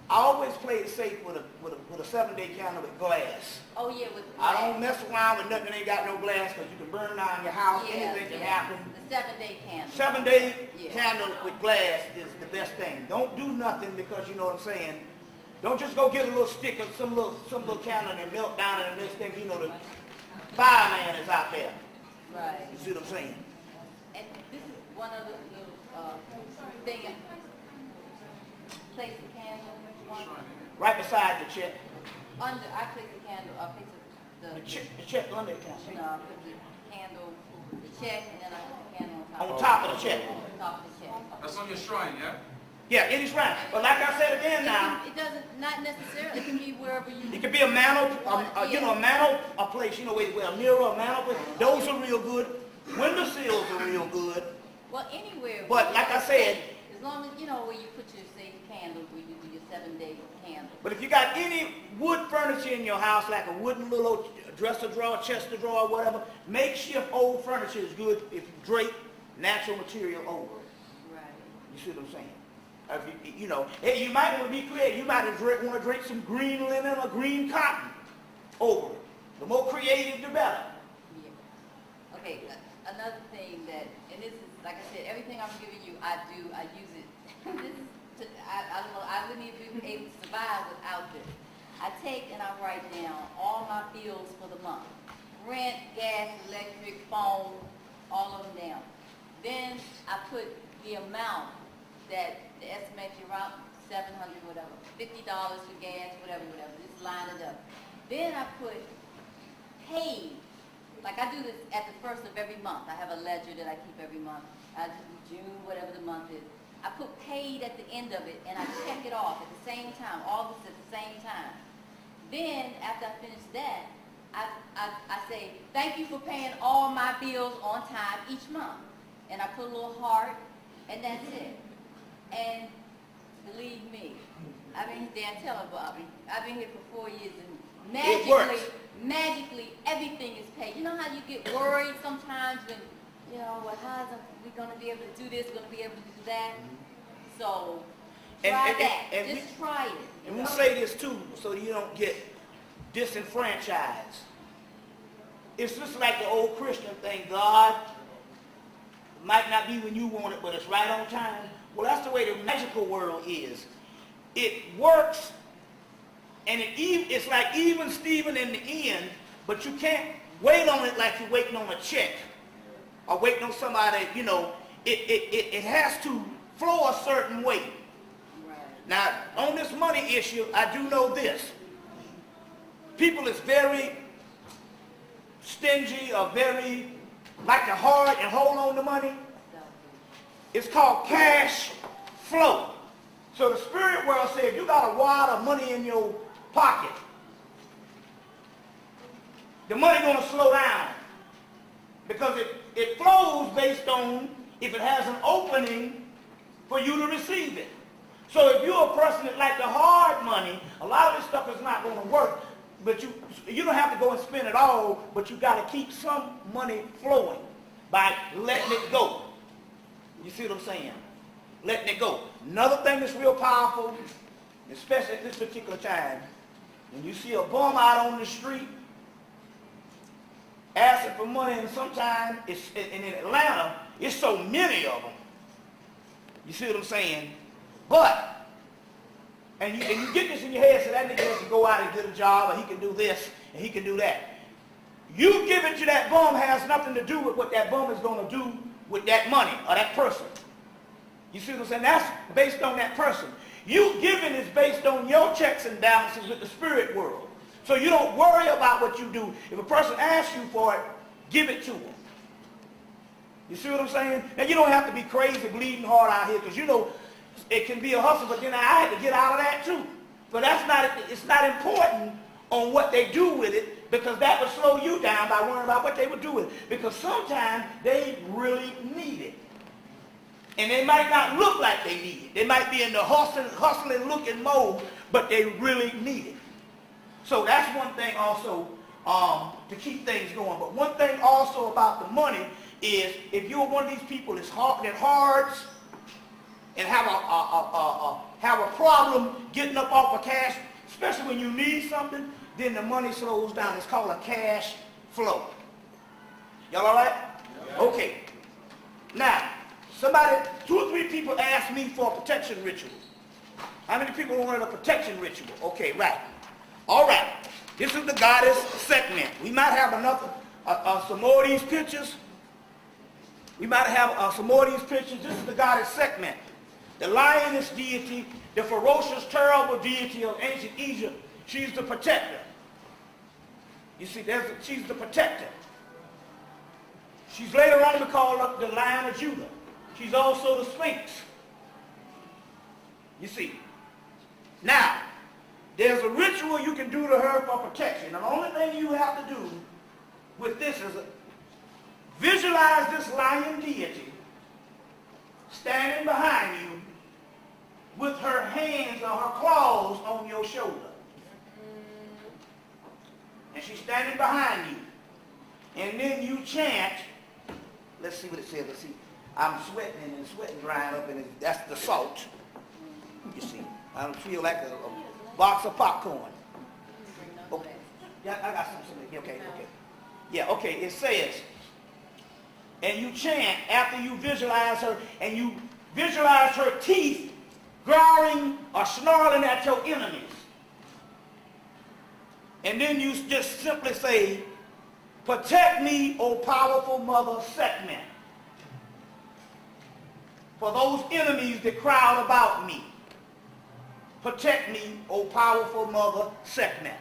I always play it safe with a 7-day candle with glass. Oh yeah, with glass. I don't mess around with nothing that ain't got no glass because you can burn it down your house. Anything can happen. The 7-day candle. 7-day candle with glass is the best thing. Don't do nothing because you know what I'm saying. Don't just go get a little stick of some little candle and melt down and the next thing you know the fireman is out there. Right. You see what I'm saying? And this is one of the little thing. Place the candle. Right beside the check. I place the candle. I place the check under the candle. You know, I put the candle, the check, and then I put the candle on top of the check. On top of the check. That's on your shrine, yeah? Yeah, it is right. But like I said again now, it doesn't, not necessarily. It can be wherever you. It could be a mantle, you know, a mantle, a place, you know, where a mirror, a mantle. Those are real good. Window sills are real good. Well, anywhere. But like I said, as long as you know where you put your safe candles, where you do your 7-day candle. But if you got any wood furniture in your house, like a wooden little dresser drawer, chest of drawer, whatever, makeshift old furniture is good if you drape natural material over it. Right. You see what I'm saying? You know, hey, you might want to be creative. You might want to drape some green linen or green cotton over it. The more creative, the better. Yeah. Okay, another thing that, and this is, like I said, everything I'm giving you, I use it. This is, I wouldn't even be able to survive without this. I take and I write down all my bills for the month. Rent, gas, electric, phone, all of them down. Then I put the amount that the estimate around $700, whatever, $50 for gas, whatever, just line it up. Then I put paid, like I do this at the first of every month. I have a ledger that I keep every month. I do June, whatever the month is. I put paid at the end of it and I check it off at the same time, August at the same time. Then after I finish that, I say, thank you for paying all my bills on time each month. And I put a little heart and that's it. And believe me, I've been here, Dan, tell her, Bobby, I've been here for 4 years and magically everything is paid. You know how you get worried sometimes when, you know, well, how's we going to be able to do this, going to be able to do that? So, try that. Just try it. And we'll say this too, so you don't get disenfranchised. It's just like the old Christian thing, God might not be when you want it, but it's right on time. Well, that's the way the magical world is. It works, and it's like even Steven in the end, but you can't wait on it like you're waiting on a check or waiting on somebody, you know. It has to flow a certain way. Right. Now, on this money issue, I do know this. People is very stingy or very like to hoard and hold on to money. It's called cash flow. So the spirit world says if you got a wad of money in your pocket, the money going to slow down because it flows based on if it has an opening for you to receive it. So if you're a person that like to hoard money, a lot of this stuff is not going to work. But you don't have to go and spend it all, but you got to keep some money flowing by letting it go. You see what I'm saying? Letting it go. Another thing that's real powerful, especially at this particular time, when you see a bum out on the street asking for money, and sometimes in Atlanta, it's so many of them. You see what I'm saying? But and you get this in your head, so that nigga has to go out and get a job, or he can do this, and he can do that. You give it to that bum has nothing to do with what that bum is going to do with that money or that person. You see what I'm saying? That's based on that person. You giving is based on your checks and balances with the spirit world. So you don't worry about what you do. If a person asks you for it, give it to them. You see what I'm saying? Now you don't have to be crazy, bleeding hard out here, because you know, it can be a hustle, but then I had to get out of that too. But it's not important on what they do with it, because that would slow you down by worrying about what they would do with it. Because sometimes they really need it. And they might not look like they need it. They might be in the hustling looking mode, but they really need it. So that's one thing also to keep things going. But one thing also about the money is if you're one of these people that hoards and have a problem getting up off of cash, especially when you need something, then the money slows down. It's called a cash flow. Y'all all right? Yeah. Okay. Now, 2 or 3 people asked me for a protection ritual. How many people wanted a protection ritual? Okay, right. All right. This is the Goddess Sekhmet. We might have some more of these pictures. We might have some more of these pictures. This is the Goddess Sekhmet, the lioness deity, the ferocious, terrible deity of ancient Egypt. She's the protector. You see, she's the protector. She's later on to be called the Lion of Judah. She's also the Sphinx. You see. Now, there's a ritual you can do to her for protection. And the only thing you have to do with this is visualize this lion deity standing behind you with her hands or her claws on your shoulder. And she's standing behind you. And then you chant, let's see what it says, let's see. I'm sweating and the sweating drying up, and that's the salt. You see, I feel like a box of popcorn. Okay. Yeah, I got something. Okay. Yeah, okay, it says, and you chant after you visualize her, and you visualize her teeth growling or snarling at your enemies. And then you just simply say, protect me, O powerful mother Sekhmet, for those enemies that crowd about me. Protect me, O powerful mother Sekhmet.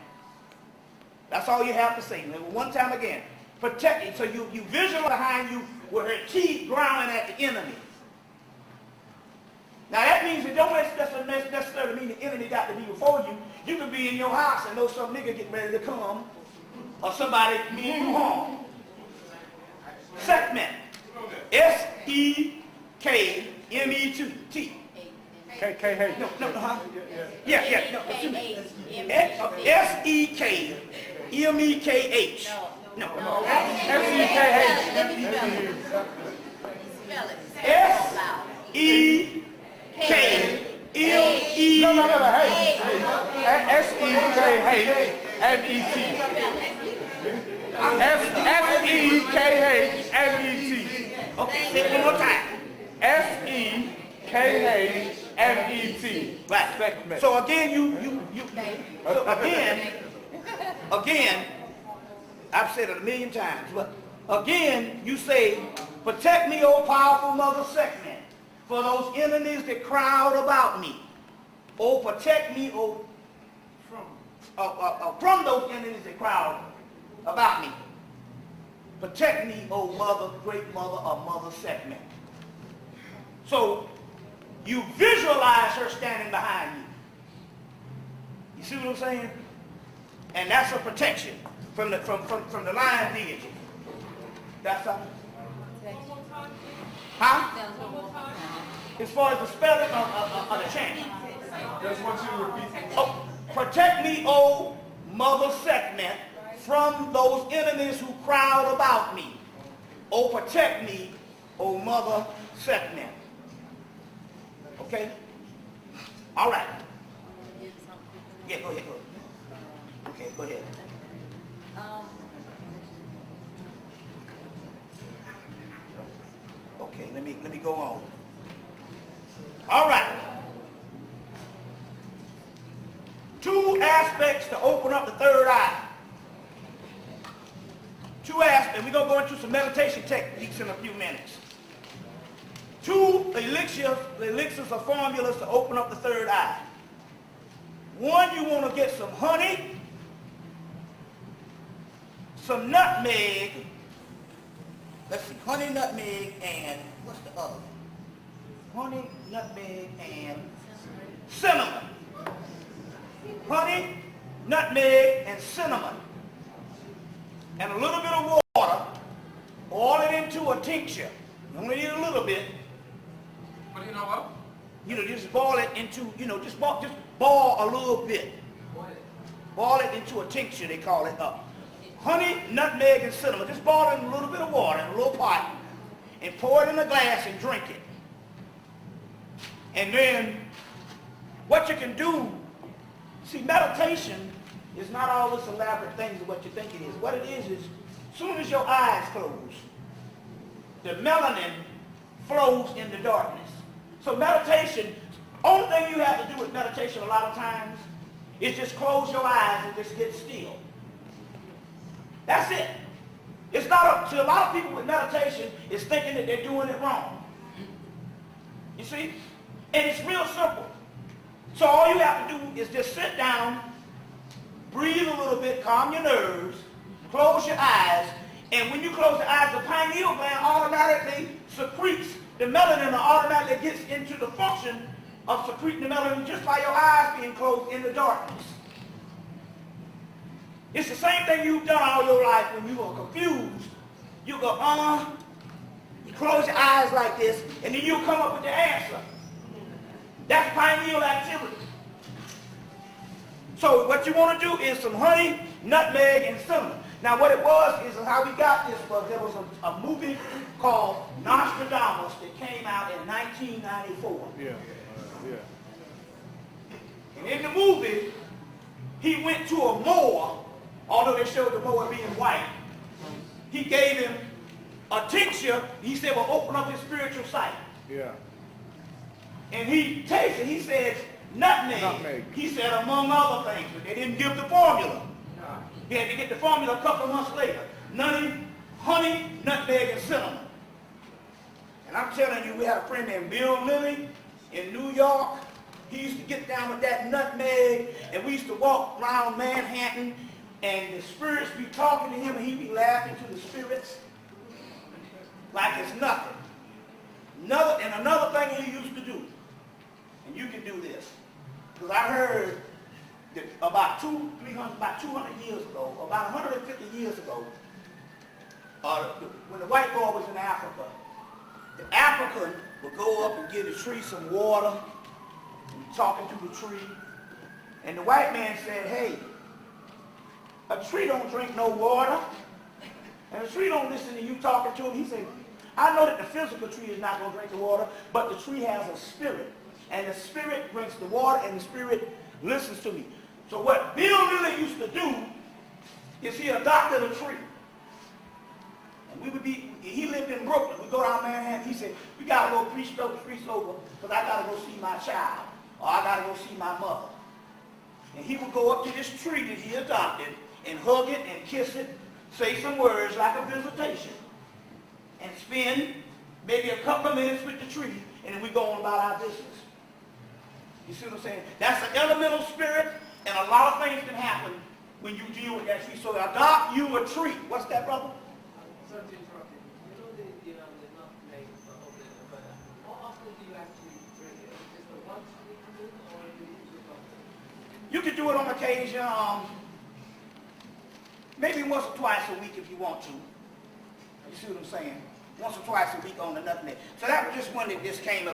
That's all you have to say. One time again. Protect it. So you visualize behind you with her teeth growling at the enemy. Now that means it don't necessarily mean the enemy got to be before you. You could be in your house and know some nigga getting ready to come, or somebody mean you harm. Sekhmet. S-E-K-M-E-T. K-K-H. No, huh? Yeah, no, excuse me. S-E-K-M-E-K-H. No. S-E-K-H. S-E-K-M-E. No, hey. S-E-K-H-M-E-T. S-E-K-H-M-E-T. Okay, say it one more time. S-E-K-H-M-E-T. Right. Sekhmet. So again, again, I've said it a million times, but again, you say, protect me, O powerful Mother Sekhmet, for those enemies that crowd about me. Oh, protect me, oh, from those enemies that crowd about me. Protect me, O Mother, great Mother of Mother Sekhmet. So, you visualize her standing behind you. You see what I'm saying? And that's a protection from the lion deity. That's a... Huh? As far as the spelling of the chant. Just want you to repeat. Oh, protect me, O Mother Sekhmet, from those enemies who crowd about me. Oh, protect me, O Mother Sekhmet. Okay? All right. Yeah, go ahead. Okay, go ahead. Okay, let me go on. All right. Two aspects to open up the third eye. Two aspects. We're going to go into some meditation techniques in a few minutes. Two elixirs or formulas to open up the third eye. One, you want to get some honey, some nutmeg. Let's see, honey, nutmeg, and what's the other one? Honey, nutmeg, and cinnamon. Honey, nutmeg, and cinnamon. And a little bit of water. Boil it into a tincture. You only need a little bit. What do you know what? Just boil it into, just boil a little bit. Boil it into a tincture, they call it. Honey, nutmeg, and cinnamon. Just boil it in a little bit of water in a little pot and pour it in a glass and drink it. And then what you can do, see, meditation is not all this elaborate things of what you think it is. What it is as soon as your eyes close, the melanin flows in the darkness. So meditation, only thing you have to do with meditation a lot of times is just close your eyes and just get still. That's it. It's not up to a lot of people with meditation is thinking that they're doing it wrong. You see? And it's real simple. So all you have to do is just sit down, breathe a little bit, calm your nerves, close your eyes, and when you close your eyes, the pineal gland automatically secretes the melanin, or automatically gets into the function of secreting the melanin just by your eyes being closed in the darkness. It's the same thing you've done all your life when you were confused. You go, you close your eyes like this, and then you come up with the answer. That's pineal activity. So what you want to do is some honey, nutmeg, and cinnamon. Now what it was is how we got this was there was a movie called Nostradamus that came out in 1994. Yeah. And in the movie, he went to a moor, although they showed the moor being white. He gave him a tincture. He said, well, open up his spiritual sight. Yeah. And he tasted, he said, nutmeg. He said, among other things, but they didn't give the formula. He had to get the formula a couple of months later. Honey, nutmeg, and cinnamon. And I'm telling you, we had a friend named Bill Lilly in New York. He used to get down with that nutmeg, and we used to walk around Manhattan, and the spirits be talking to him, and he'd be laughing to the spirits like it's nothing. Another thing he used to do, and you can do this, because I heard that about 200 years ago, about 150 years ago, when the white boy was in Africa, the African would go up and give the tree some water, and talking to the tree, and the white man said, hey, a tree don't drink no water, and a tree don't listen to you talking to him. He said, I know that the physical tree is not going to drink the water, but the tree has a spirit. And the spirit drinks the water, and the spirit listens to me. So what Bill really used to do is he adopted a tree. And he lived in Brooklyn. We go down Manhattan. He said, we got to go three streets over because I got to go see my child. Or I got to go see my mother. And he would go up to this tree that he adopted and hug it and kiss it, say some words like a visitation, and spend maybe a couple of minutes with the tree, and then we go on about our business. You see what I'm saying? That's an elemental spirit, and a lot of things can happen when you deal with that tree. So adopt you a tree. What's that, brother? Sorry to interrupt you. You know the nutmeg over there, but how often do you actually drink it? Is it once a week or do you do it often? You can do it on occasion, maybe once or twice a week if you want to. You see what I'm saying? Once or twice a week on the nutmeg. So that was just one that just came up.